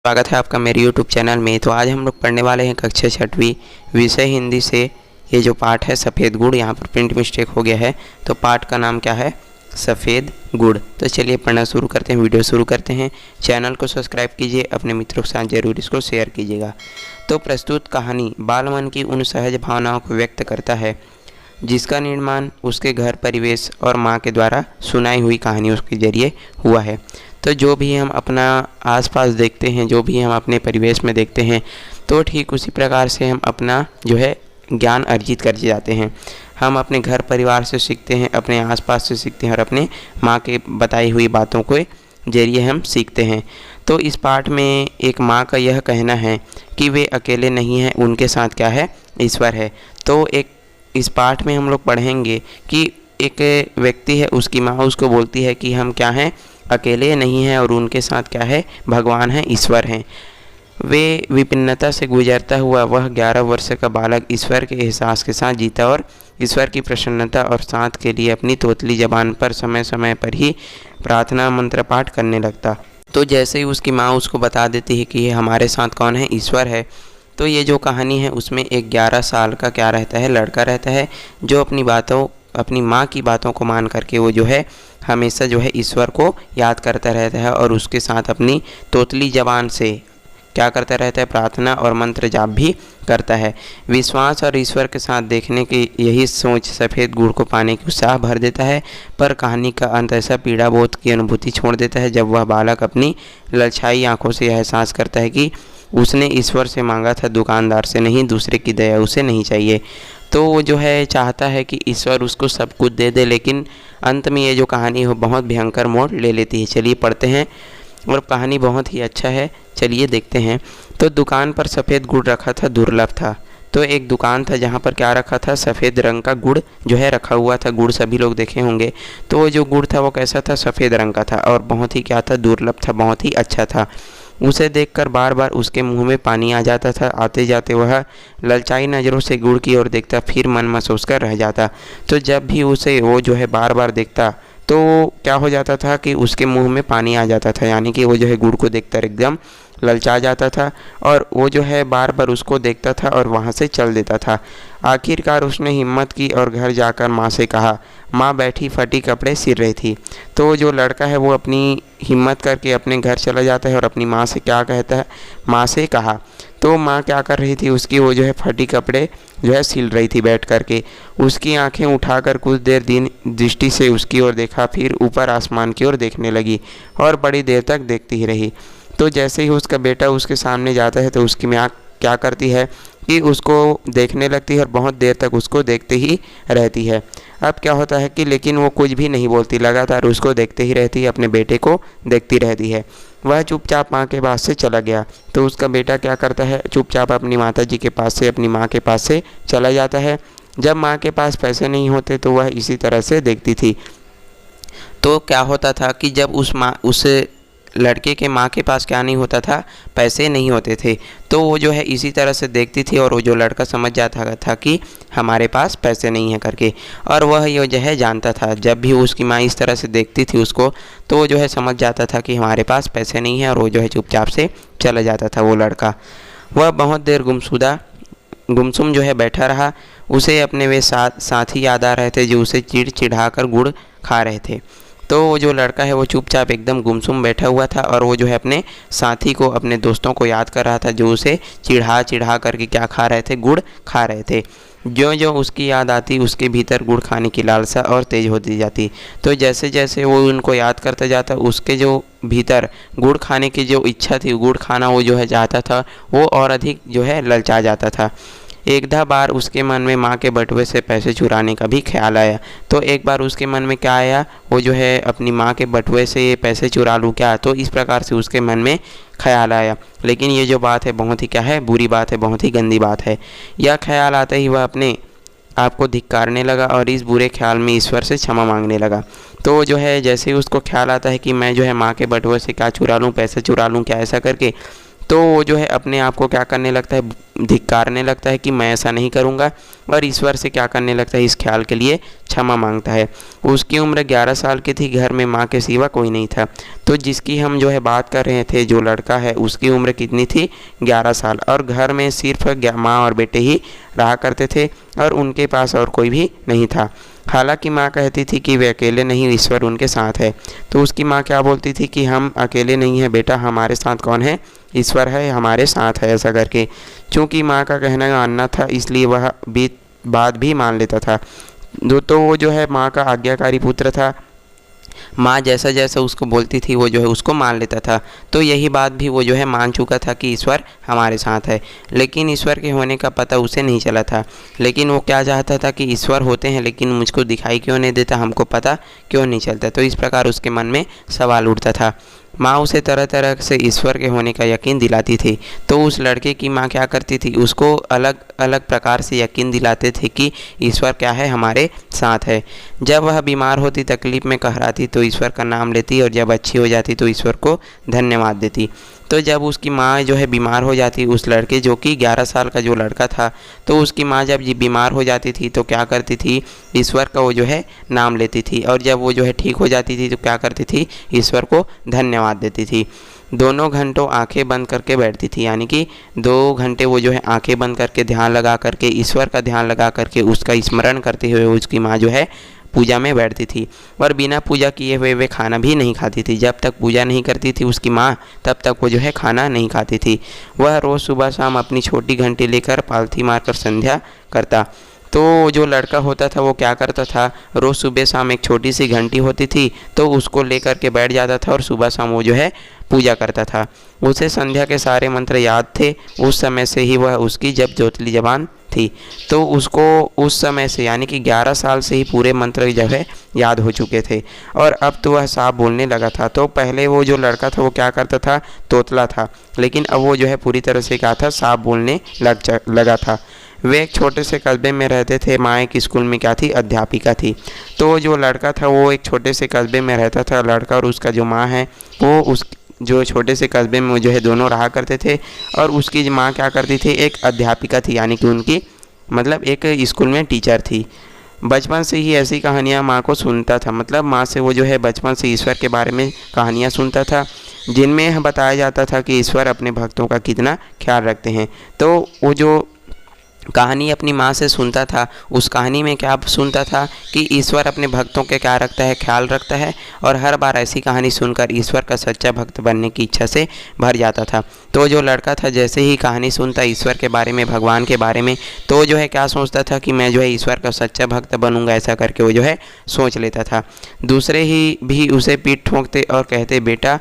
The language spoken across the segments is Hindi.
स्वागत है आपका मेरे YouTube चैनल में। तो आज हम लोग पढ़ने वाले हैं कक्षा 6वीं विषय हिंदी से ये जो पाठ है सफ़ेद गुड़। यहाँ पर प्रिंट मिस्टेक हो गया है, तो पाठ का नाम क्या है? सफ़ेद गुड़। तो चलिए पढ़ना शुरू करते हैं, वीडियो शुरू करते हैं। चैनल को सब्सक्राइब कीजिए, अपने मित्रों के साथ जरूर इसको शेयर कीजिएगा। तो प्रस्तुत कहानी बाल मन की उन सहज भावनाओं को व्यक्त करता है जिसका निर्माण उसके घर परिवेश और माँ के द्वारा सुनाई हुई कहानियों के जरिए हुआ है। तो जो भी हम अपना आसपास देखते हैं, जो भी हम अपने परिवेश में देखते हैं, तो ठीक उसी प्रकार से हम अपना जो है ज्ञान अर्जित कर जाते हैं। हम अपने घर परिवार से सीखते हैं, अपने आसपास से सीखते हैं और अपने माँ के बताई हुई बातों के जरिए हम सीखते हैं। तो इस पाठ में एक माँ का यह कहना है कि वे अकेले नहीं हैं, उनके साथ क्या है? ईश्वर है। तो इस पाठ में हम लोग पढ़ेंगे कि एक व्यक्ति है, उसकी माँ उसको बोलती है कि हम क्या हैं? अकेले नहीं हैं और उनके साथ क्या है? भगवान है, ईश्वर हैं। वे विभिन्नता से गुजरता हुआ वह 11 वर्ष का बालक ईश्वर के एहसास के साथ जीता और ईश्वर की प्रसन्नता और साथ के लिए अपनी तोतली जबान पर समय समय पर ही प्रार्थना मंत्र पाठ करने लगता। तो जैसे ही उसकी माँ उसको बता देती है कि ये हमारे साथ कौन है? ईश्वर है। तो ये जो कहानी है उसमें एक 11 साल का क्या रहता है? लड़का रहता है, जो अपनी माँ की बातों को मान करके वो जो है हमेशा जो है ईश्वर को याद करता रहता है और उसके साथ अपनी तोतली जबान से क्या करता रहता है? प्रार्थना और मंत्र जाप भी करता है। विश्वास और ईश्वर के साथ देखने की यही सोच सफ़ेद गुड़ को पाने की उत्साह भर देता है, पर कहानी का अंत ऐसा पीड़ा बोध की अनुभूति छोड़ देता है जब वह बालक अपनी ललचाई आंखों से यह एहसास करता है कि उसने ईश्वर से मांगा था, दुकानदार से नहीं। दूसरे की दया उसे नहीं चाहिए। तो वो जो है चाहता है कि ईश्वर उसको सब कुछ दे दे, लेकिन अंत में ये जो कहानी है बहुत भयंकर मोड़ ले लेती है। चलिए पढ़ते हैं, और कहानी बहुत ही अच्छा है, चलिए देखते हैं। तो दुकान पर सफ़ेद गुड़ रखा था, दुर्लभ था। तो एक दुकान था जहाँ पर क्या रखा था? सफ़ेद रंग का गुड़ जो है रखा हुआ था। गुड़ सभी लोग देखे होंगे। तो वो जो गुड़ था वो कैसा था? सफ़ेद रंग का था और बहुत ही क्या था? दुर्लभ था, बहुत ही अच्छा था। उसे देखकर बार बार उसके मुंह में पानी आ जाता था। आते जाते वह ललचाई नज़रों से गुड़ की ओर देखता, फिर मन महसूस कर रह जाता। तो जब भी उसे वो जो है बार बार देखता तो क्या हो जाता था कि उसके मुंह में पानी आ जाता था, यानी कि वो जो है गुड़ को देखकर एकदम ललचा जाता था और वो जो है बार बार उसको देखता था और वहाँ से चल देता था। आखिरकार उसने हिम्मत की और घर जाकर माँ से कहा। माँ बैठी फटी कपड़े सिल रही थी। तो जो लड़का है वो अपनी हिम्मत करके अपने घर चला जाता है और अपनी माँ से क्या कहता है? माँ से कहा। तो माँ क्या कर रही थी? उसकी वो जो है फटी कपड़े जो है सिल रही थी बैठ करके। उसकी आंखें उठाकर कुछ देर दीन दृष्टि से उसकी ओर देखा, फिर ऊपर आसमान की ओर देखने लगी और बड़ी देर तक देखती ही रही। तो जैसे ही उसका बेटा उसके सामने जाता है तो उसकी माँ क्या करती है कि उसको देखने लगती है और बहुत देर तक उसको देखते ही रहती है। अब क्या होता है कि लेकिन वो कुछ भी नहीं बोलती, लगातार उसको देखते ही रहती है, अपने बेटे को देखती रहती है। वह चुपचाप माँ के पास से चला गया। तो उसका बेटा क्या करता है? चुपचाप अपनी माता जी के पास से, अपनी माँ के पास से चला जाता है। जब माँ के पास पैसे नहीं होते तो वह इसी तरह से देखती थी। तो क्या होता था कि जब उस लड़के के माँ के पास क्या नहीं होता था? पैसे नहीं होते थे। तो वो जो है इसी तरह से देखती थी और वो जो लड़का समझ जाता था कि हमारे पास पैसे नहीं है करके, और वह ये जो है जानता था जब भी उसकी माँ इस तरह से देखती थी उसको, तो वो जो है समझ जाता था कि हमारे पास पैसे नहीं है और वो जो है चुपचाप से चला जाता था वो लड़का। वह बहुत देर गुमसुम जो है बैठा रहा। उसे अपने वे साथी याद आ रहे थे जो उसे चिढ़ा कर गुड़ खा रहे थे। तो वो जो लड़का है वो चुपचाप एकदम गुमसुम बैठा हुआ था और वो जो है अपने साथी को, अपने दोस्तों को याद कर रहा था जो उसे चिढ़ा करके क्या खा रहे थे? गुड़ खा रहे थे। जो जो उसकी याद आती उसके भीतर गुड़ खाने की लालसा और तेज होती जाती। तो जैसे जैसे वो उनको याद करता जाता उसके जो भीतर गुड़ खाने की जो इच्छा थी, गुड़ खाना वो जो है चाहता था, वो और अधिक जो है ललचा जाता था। एकधा बार उसके मन में माँ के बटुए से पैसे चुराने का भी ख्याल आया। तो एक बार उसके मन में क्या आया? वो जो है अपनी माँ के बटुए से ये पैसे चुरा लूँ क्या? तो इस प्रकार से उसके मन में ख्याल आया। लेकिन ये जो बात है बहुत ही क्या है? बुरी बात है, बहुत ही गंदी बात है। यह ख्याल आते ही वह अपने आप को धिक्कारने लगा और इस बुरे ख्याल में ईश्वर से क्षमा मांगने लगा। तो जो है जैसे ही उसको ख्याल आता है कि मैं जो है माँ के बटुए से क्या चुरा लूँ, पैसे चुरा लूँ क्या, ऐसा करके, तो तो वो जो है अपने आप को क्या करने लगता है, धिक्कारने लगता है कि मैं ऐसा नहीं करूँगा, और ईश्वर से क्या करने लगता है, इस ख्याल के लिए क्षमा मांगता है। उसकी उम्र 11 साल की थी, घर में माँ के सिवा कोई नहीं था। तो जिसकी हम जो है बात कर रहे थे, जो लड़का है, उसकी उम्र कितनी थी, 11 साल, और घर में सिर्फ माँ और बेटे ही रहा करते थे और उनके पास और कोई भी नहीं था। हालांकि माँ कहती थी कि वे अकेले नहीं, ईश्वर उनके साथ है। तो उसकी माँ क्या बोलती थी कि हम अकेले नहीं हैं बेटा, हमारे साथ कौन है, ईश्वर है, हमारे साथ है, ऐसा करके। चूँकि माँ का कहना मानना था, इसलिए वह बात भी मान लेता था। तो वो जो है माँ का आज्ञाकारी पुत्र था। माँ जैसा जैसा उसको बोलती थी वो जो है उसको मान लेता था। तो यही बात भी वो जो है मान चुका था कि ईश्वर हमारे साथ है। लेकिन ईश्वर के होने का पता उसे नहीं चला था। लेकिन वो क्या चाहता था कि ईश्वर होते हैं, लेकिन मुझको दिखाई क्यों नहीं देता, हमको पता क्यों नहीं चलता। तो इस प्रकार उसके मन में सवाल उठता था। माँ उसे तरह तरह से ईश्वर के होने का यकीन दिलाती थी। तो उस लड़के की माँ क्या करती थी, उसको अलग अलग प्रकार से यकीन दिलाते थे कि ईश्वर क्या है, हमारे साथ है। जब वह बीमार होती, तकलीफ़ में कहराती, तो ईश्वर का नाम लेती, और जब अच्छी हो जाती तो ईश्वर को धन्यवाद देती। तो जब उसकी माँ जो है बीमार हो जाती, उस लड़के जो कि 11 साल का जो लड़का था, तो उसकी माँ जब बीमार हो जाती थी तो क्या करती थी, ईश्वर का वो जो है नाम लेती थी, और जब वो जो है ठीक हो जाती थी तो क्या करती थी, ईश्वर को धन्यवाद देती थी। दोनों घंटों आंखें बंद करके बैठती थी, यानी कि 2 घंटे वो जो है आंखें बंद करके ध्यान लगा करके, ईश्वर का ध्यान लगा करके, उसका स्मरण करते हुए उसकी माँ जो है पूजा में बैठती थी। और बिना पूजा किए हुए वे खाना भी नहीं खाती थी। जब तक पूजा नहीं करती थी उसकी माँ, तब तक वो जो है खाना नहीं खाती थी। वह रोज़ सुबह शाम अपनी छोटी घंटी लेकर पालथी मारकर संध्या करता। तो जो लड़का होता था वो क्या करता था, रोज़ सुबह शाम एक छोटी सी घंटी होती थी, तो उसको लेकर के बैठ जाता था और सुबह शाम वो जो है पूजा करता था। उसे संध्या के सारे मंत्र याद थे। उस समय से ही वह उसकी जब जोतली जबान थी। तो उसको उस समय से, यानी कि 11 साल से ही पूरे मंत्र जो है याद हो चुके थे, और अब तो वह साफ बोलने लगा था। तो पहले वो जो लड़का था वो क्या करता था, तोतला था, लेकिन अब वो जो है पूरी तरह से क्या था, साफ बोलने लगा था। वे एक छोटे से कस्बे में रहते थे। माँ एक स्कूल में क्या थी, अध्यापिका थी। तो जो लड़का था वो एक छोटे से कस्बे में रहता था। लड़का और उसका जो माँ है वो उस जो छोटे से कस्बे में जो है दोनों रहा करते थे, और उसकी माँ क्या करती थी, एक अध्यापिका थी, यानी कि उनकी मतलब एक स्कूल में टीचर थी। बचपन से ही ऐसी कहानियाँ माँ को सुनता था, मतलब माँ से वो जो है बचपन से ईश्वर के बारे में कहानियाँ सुनता था, जिनमें बताया जाता था कि ईश्वर अपने भक्तों का कितना ख्याल रखते हैं। तो वो जो कहानी अपनी माँ से सुनता था, उस कहानी में क्या सुनता था कि ईश्वर अपने भक्तों के क्या रखता है, ख्याल रखता है, और हर बार ऐसी कहानी सुनकर ईश्वर का सच्चा भक्त बनने की इच्छा से भर जाता था। तो जो लड़का था जैसे ही कहानी सुनता ईश्वर के बारे में, भगवान के बारे में, तो जो है क्या सोचता था कि मैं जो है ईश्वर का सच्चा भक्त बनूंगा, ऐसा करके वो जो है सोच लेता था। दूसरे ही भी उसे पीठ ठोंकते और कहते, बेटा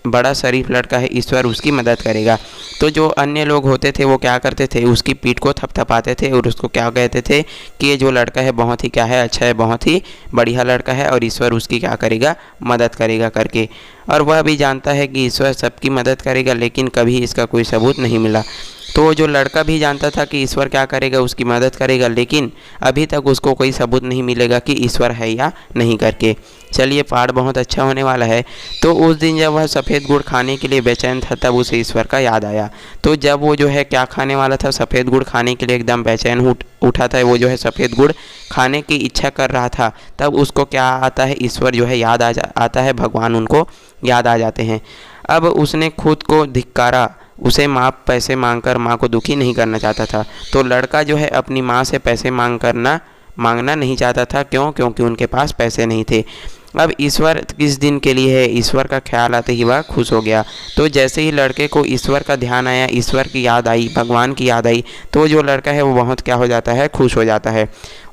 बड़ा शरीफ लड़का है, ईश्वर उसकी मदद करेगा। तो जो अन्य लोग होते थे वो क्या करते थे, उसकी पीठ को थपथपाते थे और उसको क्या कहते थे कि ये जो लड़का है बहुत ही क्या है, अच्छा है, बहुत ही बढ़िया लड़का है, और ईश्वर उसकी क्या करेगा, मदद करेगा करके। और वह भी जानता है कि ईश्वर सबकी मदद करेगा, लेकिन कभी इसका कोई सबूत नहीं मिला। तो जो लड़का भी जानता था कि ईश्वर क्या करेगा, उसकी मदद करेगा, लेकिन अभी तक उसको कोई सबूत नहीं मिलेगा कि ईश्वर है या नहीं करके। चलिए, पाठ बहुत अच्छा होने वाला है। तो उस दिन जब वह सफ़ेद गुड़ खाने के लिए बेचैन था, तब उसे ईश्वर का याद आया। तो जब वो जो है क्या खाने वाला था, सफ़ेद गुड़ खाने के लिए एकदम बेचैन उठा था, वो जो है सफ़ेद गुड़ खाने की इच्छा कर रहा था, तब उसको क्या आता है, ईश्वर जो है याद आता है, भगवान उनको याद आ जाते हैं। अब उसने खुद को धिक्कारा। उसे माँ पैसे मांगकर माँ को दुखी नहीं करना चाहता था। तो लड़का जो है अपनी माँ से पैसे मांगना नहीं चाहता था। क्यों? क्योंकि उनके पास पैसे नहीं थे। अब ईश्वर किस दिन के लिए है, ईश्वर का ख्याल आते ही वह खुश हो गया। तो जैसे ही लड़के को ईश्वर का ध्यान आया, ईश्वर की याद आई, भगवान की याद आई, तो जो लड़का है वो बहुत क्या हो जाता है, खुश हो जाता है।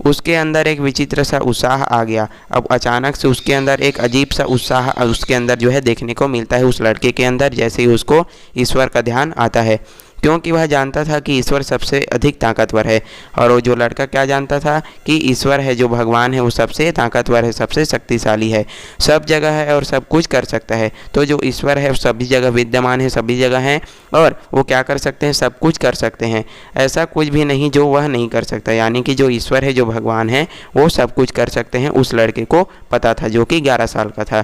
उसके अंदर एक विचित्र सा उत्साह आ गया। अब अचानक से उसके अंदर एक अजीब सा उत्साह उसके अंदर जो है देखने को मिलता है, उस लड़के के अंदर, जैसे ही उसको ईश्वर का ध्यान आता है। क्योंकि वह जानता था कि ईश्वर सबसे अधिक ताकतवर है। और वो जो लड़का क्या जानता था कि ईश्वर है, जो भगवान है, वो सबसे ताकतवर है, सबसे शक्तिशाली है, सब जगह है और सब कुछ कर सकता है। तो जो ईश्वर है वो सभी जगह विद्यमान है, सभी जगह हैं, और वो क्या कर सकते हैं, सब कुछ कर सकते हैं। ऐसा कुछ भी नहीं जो वह नहीं कर सकता। यानी कि जो ईश्वर है, जो भगवान है, वो सब कुछ कर सकते हैं। उस लड़के को पता था, जो कि 11 साल का था।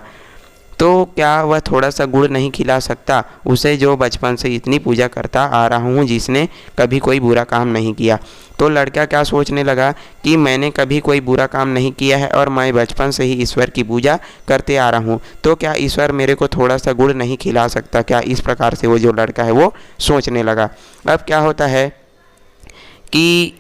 तो क्या वह थोड़ा सा गुड़ नहीं खिला सकता उसे, जो बचपन से इतनी पूजा करता आ रहा हूँ, जिसने कभी कोई बुरा काम नहीं किया। तो लड़का क्या सोचने लगा कि मैंने कभी कोई बुरा काम नहीं किया है और मैं बचपन से ही ईश्वर की पूजा करते आ रहा हूँ, तो क्या ईश्वर मेरे को थोड़ा सा गुड़ नहीं खिला सकता क्या? इस प्रकार से वो जो लड़का है वो सोचने लगा। अब क्या होता है कि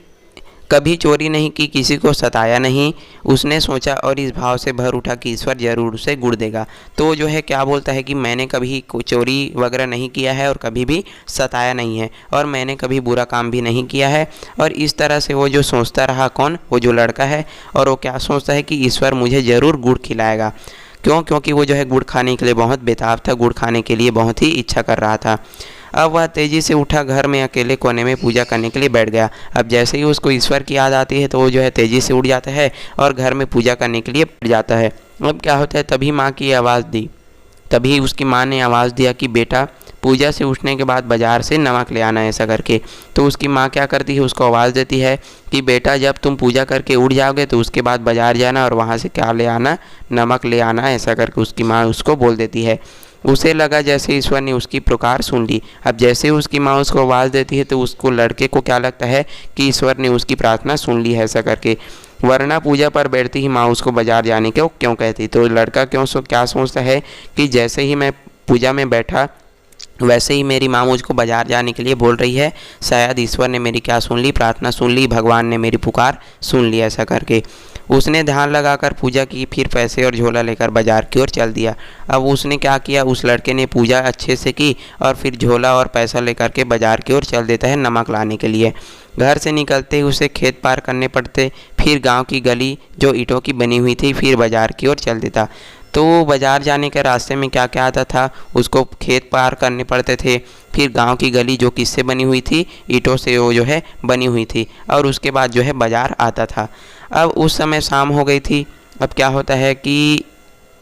कभी चोरी नहीं की, किसी को सताया नहीं, उसने सोचा और इस भाव से भर उठा कि ईश्वर ज़रूर उसे गुड़ देगा। तो जो है क्या बोलता है कि मैंने कभी चोरी वगैरह नहीं किया है और कभी भी सताया नहीं है और मैंने कभी बुरा काम भी नहीं किया है। और इस तरह से वो जो सोचता रहा, कौन? वो जो लड़का है। और वो क्या सोचता है कि ईश्वर मुझे ज़रूर गुड़ खिलाएगा। क्यों? क्योंकि वो जो है गुड़ खाने के लिए बहुत बेताब था, गुड़ खाने के लिए बहुत ही इच्छा कर रहा था। अब वह तेज़ी से उठा, घर में अकेले कोने में पूजा करने के लिए बैठ गया। अब जैसे ही उसको ईश्वर की याद आती है तो वो जो है तेज़ी से उठ जाता है और घर में पूजा करने के लिए बैठ जाता है। अब क्या होता है, तभी माँ की आवाज़ दी, तभी उसकी माँ ने आवाज़ दिया कि बेटा पूजा से उठने के बाद बाज़ार से नमक ले आना, ऐसा करके। तो उसकी माँ क्या करती है, उसको आवाज़ देती है कि बेटा जब तुम पूजा करके उठ जाओगे तो उसके बाद बाज़ार जाना और वहाँ से क्या ले आना, नमक ले आना, ऐसा करके उसकी माँ उसको बोल देती है। उसे लगा जैसे ईश्वर ने उसकी पुकार सुन ली। अब जैसे उसकी माँ उसको आवाज़ देती है तो उसको, लड़के को क्या लगता है कि ईश्वर ने उसकी प्रार्थना सुन ली है, ऐसा करके। वरना पूजा पर बैठती ही माँ उसको बाज़ार जाने को क्यों कहती। तो लड़का क्या सोचता है कि जैसे ही मैं पूजा में बैठा वैसे ही मेरी माँ मुझको बाज़ार जाने के लिए बोल रही है, शायद ईश्वर ने मेरी क्या सुन ली, प्रार्थना सुन ली, भगवान ने मेरी पुकार सुन ली, ऐसा करके। उसने ध्यान लगाकर पूजा की, फिर पैसे और झोला लेकर बाज़ार की ओर चल दिया। अब उसने क्या किया, उस लड़के ने पूजा अच्छे से की और फिर झोला और पैसा लेकर के बाज़ार की ओर चल देता है नमक लाने के लिए। घर से निकलते ही उसे खेत पार करने पड़ते, फिर गांव की गली जो ईंटों की बनी हुई थी, फिर बाज़ार की ओर चल देता। तो बाज़ार जाने के रास्ते में क्या क्या आता था, उसको खेत पार करने पड़ते थे, फिर गांव की गली जो किससे बनी हुई थी, ईंटों से वो जो है बनी हुई थी, और उसके बाद जो है बाज़ार आता था। अब उस समय शाम हो गई थी। अब क्या होता है कि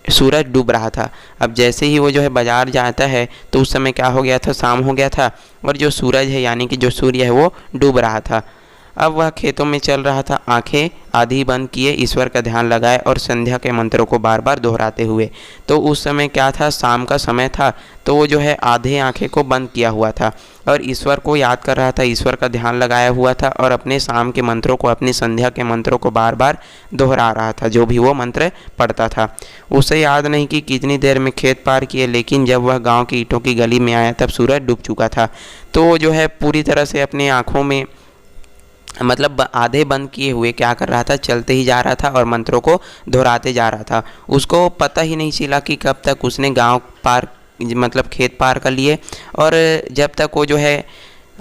सूरज डूब रहा था। अब जैसे ही वो जो है बाज़ार जाता है तो उस समय क्या हो गया था, शाम हो गया था और जो सूरज है यानी कि जो सूर्य है वो डूब रहा था। अब वह खेतों में चल रहा था, आंखें आधी बंद किए ईश्वर का ध्यान लगाए और संध्या के मंत्रों को बार बार दोहराते हुए। तो उस समय क्या था, शाम का समय था, तो वो जो है आधे आंखें को बंद किया हुआ था और ईश्वर को याद कर रहा था, ईश्वर का ध्यान लगाया हुआ था और अपने शाम के मंत्रों को, अपनी संध्या के मंत्रों को बार बार दोहरा रहा था, जो भी वो मंत्र पढ़ता था। उसे याद नहीं कि कितनी देर में खेत पार किए, लेकिन जब वह गाँव की ईंटों की गली में आया तब सूरज डूब चुका था। तो वो जो है पूरी तरह से अपनी आँखों में मतलब आधे बंद किए हुए क्या कर रहा था, चलते ही जा रहा था और मंत्रों को दोहराते जा रहा था। उसको पता ही नहीं चला कि कब तक उसने गांव पार मतलब खेत पार कर लिए, और जब तक वो जो है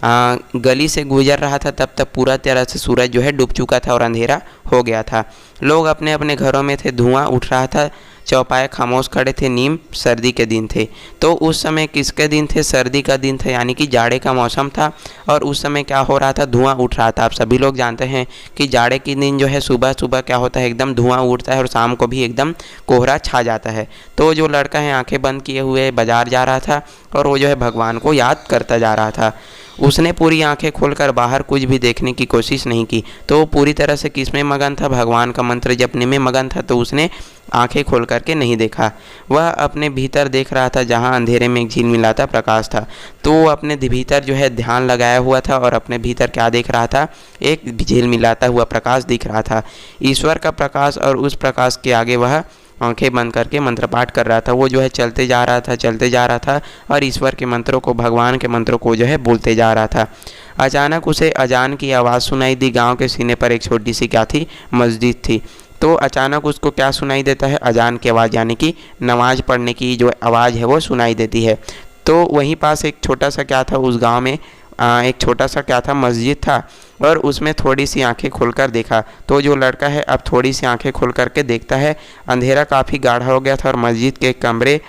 गली से गुजर रहा था तब तक पूरा तरह से सूरज जो है डूब चुका था और अंधेरा हो गया था। लोग अपने अपने घरों में थे, धुआं उठ रहा था, चौपाए खामोश खड़े थे। नीम सर्दी के दिन थे। तो उस समय किसके दिन थे, सर्दी का दिन था, यानी कि जाड़े का मौसम था। और उस समय क्या हो रहा था, धुआं उठ रहा था। आप सभी लोग जानते हैं कि जाड़े के दिन जो है सुबह सुबह क्या होता है, एकदम धुआं उठता है और शाम को भी एकदम कोहरा छा जाता है। तो जो लड़का है आंखें बंद किए हुए बाजार जा रहा था और वो जो है भगवान को याद करता जा रहा था। उसने पूरी आंखें खोलकर बाहर कुछ भी देखने की कोशिश नहीं की। तो वो पूरी तरह से किस में मगन था, भगवान का मंत्र जपने में मगन था। तो उसने आंखें खोल करके नहीं देखा, वह अपने भीतर देख रहा था जहां अंधेरे में एक झिलमिलाता प्रकाश था। तो वो अपने भीतर जो है ध्यान लगाया हुआ था और अपने भीतर क्या देख रहा था, एक झिलमिलाता हुआ प्रकाश दिख रहा था, ईश्वर का प्रकाश। और उस प्रकाश के आगे वह आंखें बंद करके मंत्र पाठ कर रहा था। वो जो है चलते जा रहा था और ईश्वर के मंत्रों को, भगवान के मंत्रों को जो है बोलते जा रहा था। अचानक उसे अजान की आवाज़ सुनाई दी। गांव के सीने पर एक छोटी सी क्या थी, मस्जिद थी। तो अचानक उसको क्या सुनाई देता है, अजान की आवाज़, यानी कि नमाज पढ़ने की जो आवाज़ है वो सुनाई देती है। तो वहीं पास एक छोटा सा क्या था, उस गाँव में एक छोटा सा क्या था, मस्जिद था। और उसमें थोड़ी सी आंखें खोलकर देखा। तो जो लड़का है अब थोड़ी सी आंखें खोल करके देखता है। अंधेरा काफ़ी गाढ़ा हो गया था और मस्जिद के कमरे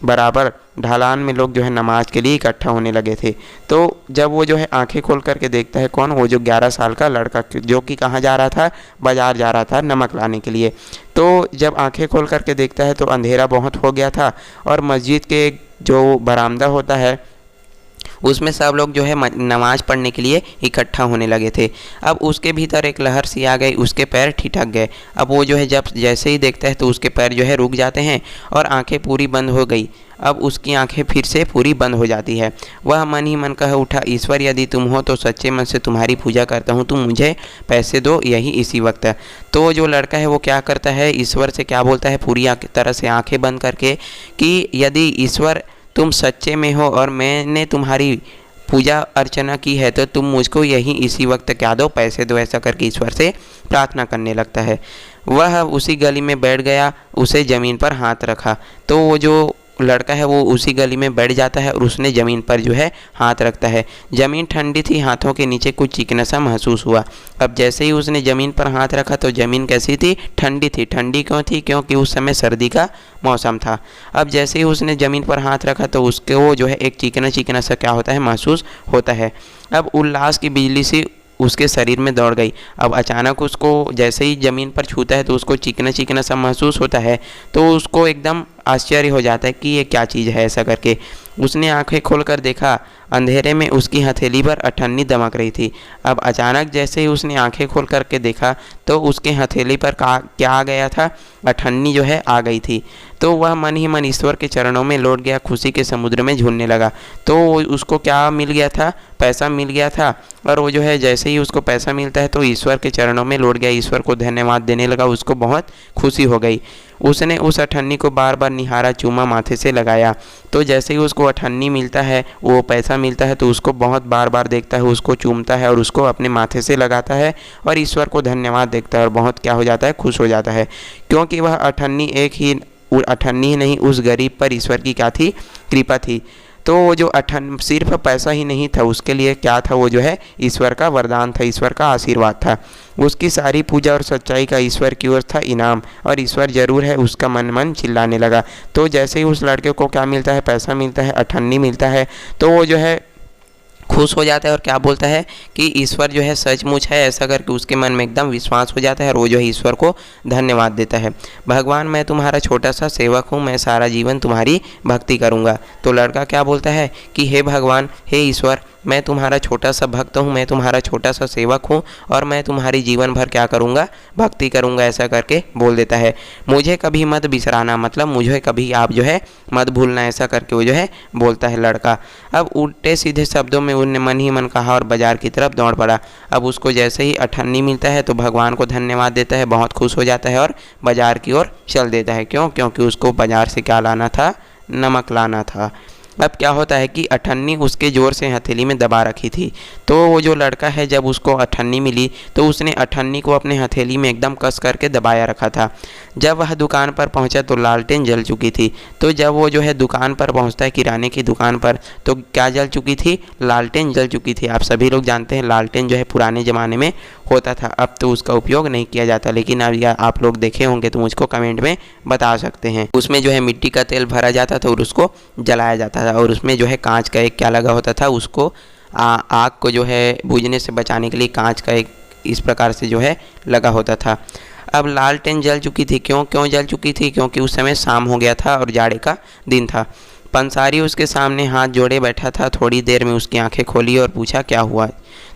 बराबर ढलान में लोग जो है नमाज के लिए इकट्ठा होने लगे थे। तो जब वो जो है आंखें खोल करके देखता है, कौन, वो जो 11 साल का लड़का, जो कि कहाँ जा रहा था, बाजार जा रहा था नमक लाने के लिए। तो जब आंखें खोल करके देखता है तो अंधेरा बहुत हो गया था और मस्जिद के जो बरामदा होता है उसमें सब लोग जो है नमाज़ पढ़ने के लिए इकट्ठा होने लगे थे। अब उसके भीतर एक लहर सी आ गई, उसके पैर ठिठक गए। अब वो जो है जब जैसे ही देखता है तो उसके पैर जो है रुक जाते हैं और आंखें पूरी बंद हो गई। अब उसकी आंखें फिर से पूरी बंद हो जाती है। वह मन ही मन कह उठा, ईश्वर यदि तुम हो तो सच्चे मन से तुम्हारी पूजा करता हूँ, तुम मुझे पैसे दो यही इसी वक्त है। तो जो लड़का है वो क्या करता है, ईश्वर से क्या बोलता है पूरी तरह से आंखें बंद करके कि यदि ईश्वर तुम सच्चे में हो और मैंने तुम्हारी पूजा अर्चना की है तो तुम मुझको यही इसी वक्त क्या दो, पैसे दो, ऐसा करके ईश्वर से प्रार्थना करने लगता है। वह उसी गली में बैठ गया, उसे ज़मीन पर हाथ रखा। तो वो जो लड़का है वो उसी गली में बैठ जाता है और उसने ज़मीन पर जो है हाथ रखता है। ज़मीन ठंडी थी, हाथों के नीचे कुछ चिकना सा महसूस हुआ। अब जैसे ही उसने ज़मीन पर हाथ रखा तो ज़मीन कैसी थी, ठंडी थी। ठंडी क्यों थी, क्योंकि उस समय सर्दी का मौसम था। अब जैसे ही उसने ज़मीन पर हाथ रखा तो उसके वो जो है एक चिकना चिकना सा क्या होता है, महसूस होता है। अब उल्लास की बिजली सी उसके शरीर में दौड़ गई। अब अचानक उसको जैसे ही ज़मीन पर छूता है तो उसको चिकना चिकना सा महसूस होता है। तो उसको एकदम आश्चर्य हो जाता है कि ये क्या चीज़ है, ऐसा करके उसने आंखें खोलकर देखा। अंधेरे में उसकी हथेली पर अठन्नी दमक रही थी। अब अचानक जैसे ही उसने आंखें खोल करके देखा तो उसके हथेली पर क्या आ गया था, अठन्नी जो है आ गई थी। तो वह मन ही मन ईश्वर के चरणों में लौट गया, खुशी के समुद्र में झूलने लगा। तो उसको क्या मिल गया था, पैसा मिल गया था। और वो जो है जैसे ही उसको पैसा मिलता है तो ईश्वर के चरणों में लौट गया, ईश्वर को धन्यवाद देने लगा। उसको बहुत खुशी हो गई। उसने उस अठन्नी को बार बार निहारा, चूमा, माथे से लगाया। तो जैसे ही उसको अठन्नी मिलता है, वो पैसा मिलता है, तो उसको बहुत बार बार देखता है, उसको चूमता है और उसको अपने माथे से लगाता है और ईश्वर को धन्यवाद देखता है और बहुत क्या हो जाता है, खुश हो जाता है। क्योंकि वह अठन्नी अठन्नी ही नहीं, उस गरीब पर ईश्वर की क्या थी, कृपा थी। तो वो जो सिर्फ पैसा ही नहीं था उसके लिए, क्या था, वो जो है ईश्वर का वरदान था, ईश्वर का आशीर्वाद था। उसकी सारी पूजा और सच्चाई का ईश्वर की ओर था इनाम, और ईश्वर जरूर है, उसका मन मन चिल्लाने लगा। तो जैसे ही उस लड़के को क्या मिलता है, पैसा मिलता है, अठन्नी मिलता है, तो वो जो है खुश हो जाता है और क्या बोलता है कि ईश्वर जो है सचमुच है, ऐसा करके उसके मन में एकदम विश्वास हो जाता है और वो जो है ईश्वर को धन्यवाद देता है। भगवान, मैं तुम्हारा छोटा सा सेवक हूँ, मैं सारा जीवन तुम्हारी भक्ति करूँगा। तो लड़का क्या बोलता है कि हे भगवान, हे ईश्वर, मैं तुम्हारा छोटा सा भक्त हूँ, मैं तुम्हारा छोटा सा सेवक हूँ और मैं तुम्हारी जीवन भर क्या करूँगा, भक्ति करूँगा, ऐसा करके बोल देता है। मुझे कभी मत बिसराना, मतलब मुझे कभी आप जो है मत भूलना, ऐसा करके वो जो है बोलता है लड़का। अब उल्टे सीधे शब्दों में उनने मन ही मन कहा और बाजार की तरफ दौड़ पड़ा। अब उसको जैसे ही अठन्नी मिलता है तो भगवान को धन्यवाद देता है, बहुत खुश हो जाता है और बाजार की ओर चल देता है। क्यों? क्योंकि उसको बाजार से क्या लाना था, नमक लाना था। अब क्या होता है कि अठन्नी उसके ज़ोर से हथेली में दबा रखी थी। तो वो जो लड़का है, जब उसको अठन्नी मिली तो उसने अठन्नी को अपने हथेली में एकदम कस करके दबाया रखा था। जब वह दुकान पर पहुंचा तो लालटेन जल चुकी थी। तो जब वो जो है दुकान पर पहुंचता है, किराने की दुकान पर, तो क्या जल चुकी थी, लालटेन जल चुकी थी। आप सभी लोग जानते हैं लालटेन जो है पुराने ज़माने में होता था, अब तो उसका उपयोग नहीं किया जाता, लेकिन अब आप लोग देखे होंगे तो मुझको कमेंट में बता सकते हैं। उसमें जो है मिट्टी का तेल भरा जाता था और उसको जलाया जाता था, और उसमें जो है कांच का एक क्या लगा होता था, उसको आग को जो है बुझने से बचाने के लिए कांच का एक इस प्रकार से जो है लगा होता था। अब लालटेन जल चुकी थी। क्यों जल चुकी थी? क्योंकि उस समय शाम हो गया था और जाड़े का दिन था। पंसारी उसके सामने हाथ जोड़े बैठा था। थोड़ी देर में उसकी आंखें खोली और पूछा, क्या हुआ?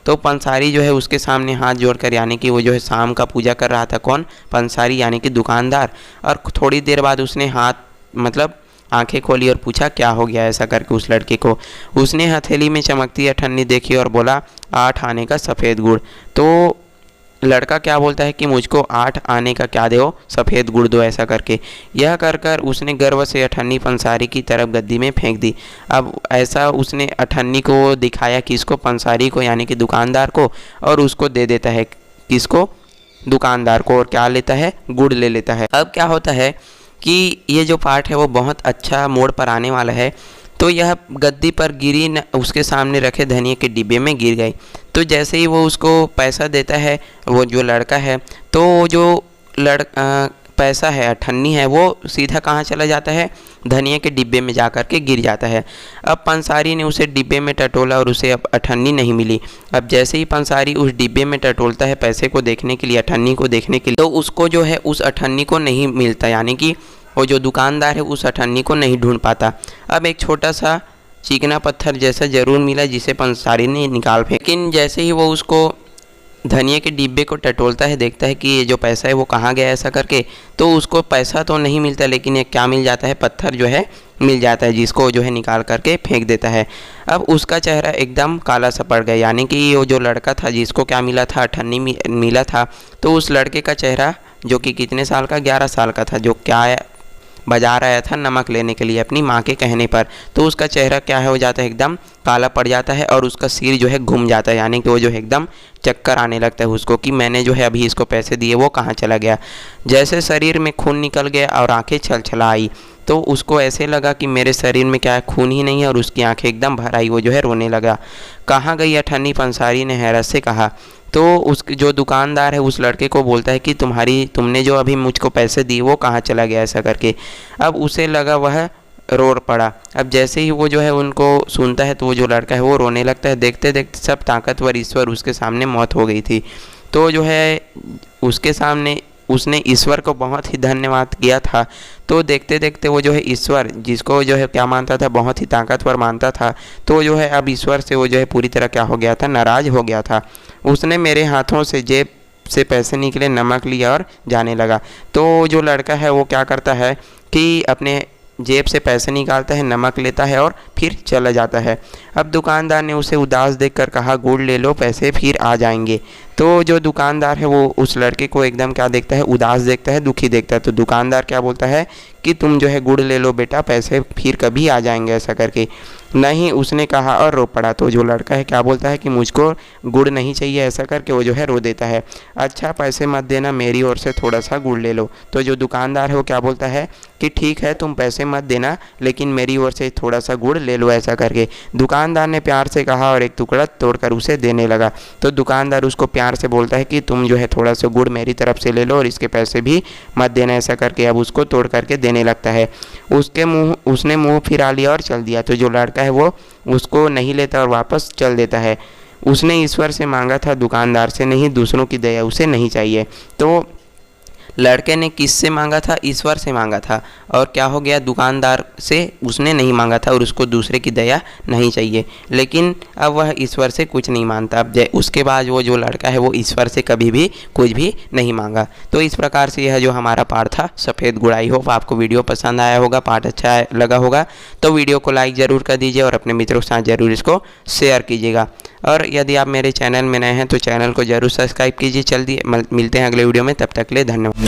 तो पंसारी जो है उसके सामने हाथ जोड़कर, यानी कि वो जो है शाम का पूजा कर रहा था। कौन? पंसारी, यानी कि दुकानदार। और थोड़ी देर बाद उसने आंखें खोली और पूछा, क्या हो गया, ऐसा करके उस लड़के को। उसने हथेली में चमकती अठन्नी देखी और बोला, 8 आने का सफ़ेद गुड़। तो लड़का क्या बोलता है कि मुझको 8 आने का क्या दो, सफ़ेद गुड़ दो, ऐसा करके। यह कर उसने गर्व से अठन्नी पंसारी की तरफ गद्दी में फेंक दी। अब ऐसा उसने अठन्नी को दिखाया, किसको? पंसारी को, यानी कि दुकानदार को, और उसको दे देता है। किसको? दुकानदार को। और क्या लेता है? गुड़ ले लेता है। अब क्या होता है कि ये जो पार्ट है वो बहुत अच्छा मोड़ पर आने वाला है। तो यह गद्दी पर गिरी न, उसके सामने रखे धनिया के डिब्बे में गिर गई। तो जैसे ही वो उसको पैसा देता है, वो जो लड़का है, तो जो पैसा है, अठन्नी है, वो सीधा कहाँ चला जाता है? धनिया के डिब्बे में जा कर के गिर जाता है। अब पंसारी ने उसे डिब्बे में टटोला और उसे अब अठन्नी नहीं मिली। अब जैसे ही पंसारी उस डिब्बे में टटोलता है पैसे को देखने के लिए, अठन्नी को देखने के लिए, तो उसको जो है उस अठन्नी को नहीं मिलता, यानी कि वो जो दुकानदार है उस अठन्नी को नहीं ढूंढ पाता। अब एक छोटा सा चिकना पत्थर जैसा ज़रूर मिला जिसे पंसारी ने निकाल फेंका। लेकिन जैसे ही वो उसको धनिया के डिब्बे को टटोलता है, देखता है कि ये जो पैसा है वो कहाँ गया ऐसा करके, तो उसको पैसा तो नहीं मिलता, लेकिन ये क्या मिल जाता है, पत्थर जो है मिल जाता है, जिसको जो है निकाल करके फेंक देता है। अब उसका चेहरा एकदम काला सा पड़ गया, यानी कि वो जो लड़का था जिसको क्या मिला था, अठन्नी मिला था, तो उस लड़के का चेहरा जो कि कितने साल का, 11 साल का था, जो क्या बाजार आया था नमक लेने के लिए अपनी माँ के कहने पर, तो उसका चेहरा क्या है हो जाता है, एकदम काला पड़ जाता है और उसका सिर जो है घूम जाता है, यानी कि वो जो है एकदम चक्कर आने लगता है उसको कि मैंने जो है अभी इसको पैसे दिए वो कहाँ चला गया। जैसे शरीर में खून निकल गया और आंखें छलछला आई, तो उसको ऐसे लगा कि मेरे शरीर में क्या है, खून ही नहीं है, और उसकी आंखें एकदम भर आई, वो जो है रोने लगा। कहाँ गई अठन्नी, पंसारी ने हैरत से कहा। तो उस जो दुकानदार है उस लड़के को बोलता है कि तुमने जो अभी मुझको पैसे दिए वो कहाँ चला गया ऐसा करके। अब उसे लगा वह रो पड़ा। अब जैसे ही वो जो है उनको सुनता है तो वो जो लड़का है वो रोने लगता है। देखते देखते सब ताकतवर ईश्वर उसके सामने मौत हो गई थी। तो जो है उसके सामने उसने ईश्वर को बहुत ही धन्यवाद किया था। तो देखते देखते वो जो है ईश्वर, जिसको जो है क्या मानता था, बहुत ही ताकतवर मानता था, तो जो है अब ईश्वर से वो जो है पूरी तरह क्या हो गया था, नाराज़ हो गया था। उसने मेरे हाथों से जेब से पैसे निकले, नमक लिया और जाने लगा। तो जो लड़का है वो क्या करता है कि अपने जेब से पैसे निकालता है, नमक लेता है और फिर चला जाता है। अब दुकानदार ने उसे उदास देखकर कहा, गुड़ ले लो, पैसे फिर आ जाएंगे। तो जो दुकानदार है वो उस लड़के को एकदम क्या देखता है, उदास देखता है, दुखी देखता है। तो दुकानदार क्या बोलता है कि तुम जो है गुड़ ले लो बेटा, पैसे फिर कभी आ जाएंगे ऐसा करके। नहीं, उसने कहा और रो पड़ा। तो जो लड़का है क्या बोलता है कि मुझको गुड़ नहीं चाहिए ऐसा करके वो जो है रो देता है। अच्छा पैसे मत देना, मेरी ओर से थोड़ा सा गुड़ ले लो। तो जो दुकानदार है वो क्या बोलता है कि ठीक है तुम पैसे मत देना, लेकिन मेरी ओर से थोड़ा सा गुड़ ले लो ऐसा करके। दुकानदार ने प्यार से कहा और एक टुकड़ा तोड़कर उसे देने लगा। तो दुकानदार उसको प्यार से बोलता है कि तुम जो है थोड़ा सा गुड़ मेरी तरफ से ले लो और इसके पैसे भी मत देना ऐसा करके। अब उसको तोड़ करके देने लगता है। उसने मुंह फिरा लिया और चल दिया। तो जो लड़का है वो उसको नहीं लेता और वापस चल देता है। उसने ईश्वर से मांगा था, दुकानदार से नहीं, दूसरों की दया उसे नहीं चाहिए। तो लड़के ने किससे मांगा था, ईश्वर से मांगा था, और क्या हो गया, दुकानदार से उसने नहीं मांगा था और उसको दूसरे की दया नहीं चाहिए। लेकिन अब वह ईश्वर से कुछ नहीं मानता। अब उसके बाद वो जो लड़का है वो ईश्वर से कभी भी कुछ भी नहीं मांगा। तो इस प्रकार से यह जो हमारा पाठ था सफ़ेद गुड़। आई होप आपको वीडियो पसंद आया होगा, पाठ अच्छा लगा होगा। तो वीडियो को लाइक ज़रूर कर दीजिए और अपने मित्रों के साथ ज़रूर इसको शेयर कीजिएगा। और यदि आप मेरे चैनल में नए हैं तो चैनल को ज़रूर सब्सक्राइब कीजिए। जल्दी मिलते हैं अगले वीडियो में, तब तक के लिए धन्यवाद।